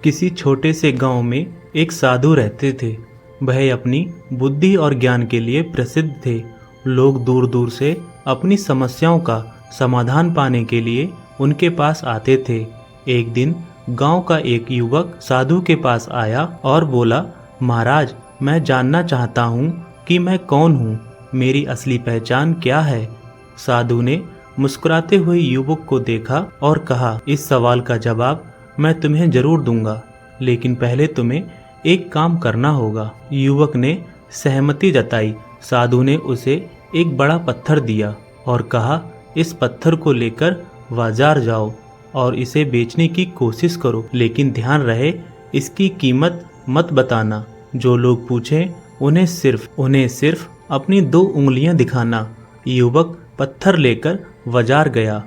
किसी छोटे से गांव में एक साधु रहते थे। वह अपनी बुद्धि और ज्ञान के लिए प्रसिद्ध थे। लोग दूर दूर से अपनी समस्याओं का समाधान पाने के लिए उनके पास आते थे। एक दिन गांव का एक युवक साधु के पास आया और बोला, महाराज, मैं जानना चाहता हूँ कि मैं कौन हूँ, मेरी असली पहचान क्या है। साधु ने मुस्कुराते हुए युवक को देखा और कहा, इस सवाल का जवाब मैं तुम्हें जरूर दूंगा, लेकिन पहले तुम्हें एक काम करना होगा। युवक ने सहमति जताई। साधु ने उसे एक बड़ा पत्थर दिया और कहा, इस पत्थर को लेकर बाजार जाओ और इसे बेचने की कोशिश करो, लेकिन ध्यान रहे इसकी कीमत मत बताना। जो लोग पूछें उन्हें सिर्फ अपनी 2 उंगलियां दिखाना। युवक पत्थर लेकर बाजार गया।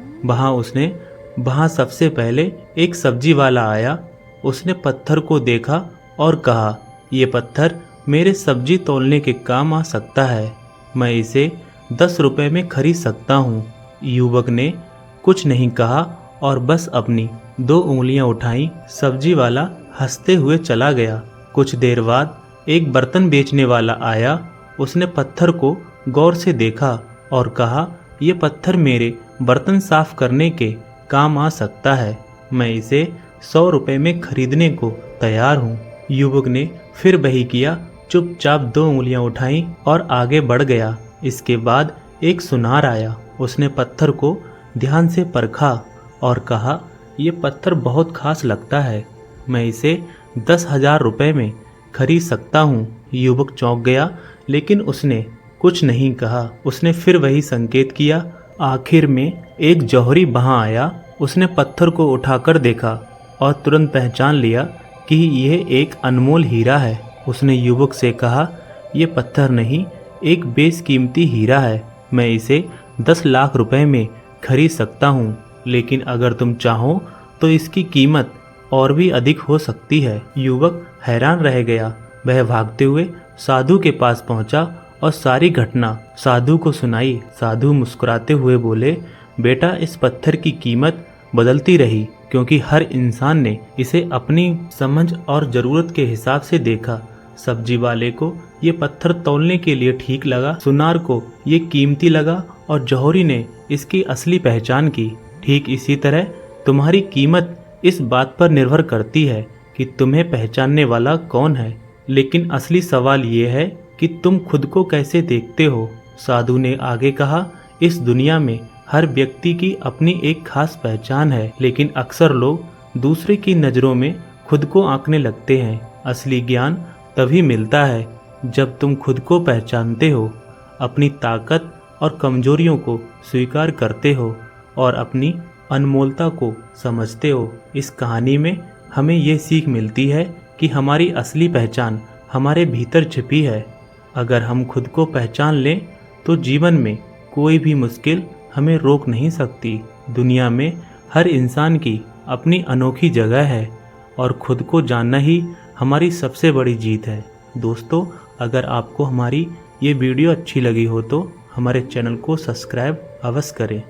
वहां सबसे पहले एक सब्जी वाला आया। उसने पत्थर को देखा और कहा, ये पत्थर मेरे सब्जी तौलने के काम आ सकता है, मैं इसे 10 रुपए में खरीद सकता हूँ। युवक ने कुछ नहीं कहा और बस अपनी 2 उंगलियां उठाई। सब्जी वाला हंसते हुए चला गया। कुछ देर बाद एक बर्तन बेचने वाला आया। उसने पत्थर को गौर से देखा और कहा, ये पत्थर मेरे बर्तन साफ करने के काम आ सकता है, मैं इसे 100 रुपए में खरीदने को तैयार हूँ। युवक ने फिर वही किया, चुपचाप 2 उंगलियां उठाई और आगे बढ़ गया। इसके बाद एक सुनार आया। उसने पत्थर को ध्यान से परखा और कहा, ये पत्थर बहुत खास लगता है, मैं इसे 10,000 रुपए में खरीद सकता हूँ। युवक चौंक गया, लेकिन उसने कुछ नहीं कहा। उसने फिर वही संकेत किया। आखिर में एक जौहरी वहां आया। उसने पत्थर को उठाकर देखा और तुरंत पहचान लिया कि यह एक अनमोल हीरा है। उसने युवक से कहा, यह पत्थर नहीं, एक बेशकीमती हीरा है, मैं इसे 10 लाख रुपए में खरीद सकता हूँ, लेकिन अगर तुम चाहो तो इसकी कीमत और भी अधिक हो सकती है। युवक हैरान रह गया। वह भागते हुए साधु के पास पहुंचा और सारी घटना साधु को सुनाई। साधु मुस्कुराते हुए बोले, बेटा, इस पत्थर की कीमत बदलती रही क्योंकि हर इंसान ने इसे अपनी समझ और ज़रूरत के हिसाब से देखा। सब्जी वाले को ये पत्थर तौलने के लिए ठीक लगा, सुनार को ये कीमती लगा और जौहरी ने इसकी असली पहचान की। ठीक इसी तरह तुम्हारी कीमत इस बात पर निर्भर करती है कि तुम्हें पहचानने वाला कौन है, लेकिन असली सवाल ये है कि तुम खुद को कैसे देखते हो। साधु ने आगे कहा, इस दुनिया में हर व्यक्ति की अपनी एक खास पहचान है, लेकिन अक्सर लोग दूसरे की नज़रों में खुद को आंकने लगते हैं। असली ज्ञान तभी मिलता है जब तुम खुद को पहचानते हो, अपनी ताकत और कमजोरियों को स्वीकार करते हो और अपनी अनमोलता को समझते हो। इस कहानी में हमें ये सीख मिलती है कि हमारी असली पहचान हमारे भीतर छिपी है। अगर हम खुद को पहचान लें तो जीवन में कोई भी मुश्किल हमें रोक नहीं सकती। दुनिया में हर इंसान की अपनी अनोखी जगह है और खुद को जानना ही हमारी सबसे बड़ी जीत है। दोस्तों, अगर आपको हमारी ये वीडियो अच्छी लगी हो तो हमारे चैनल को सब्सक्राइब अवश्य करें।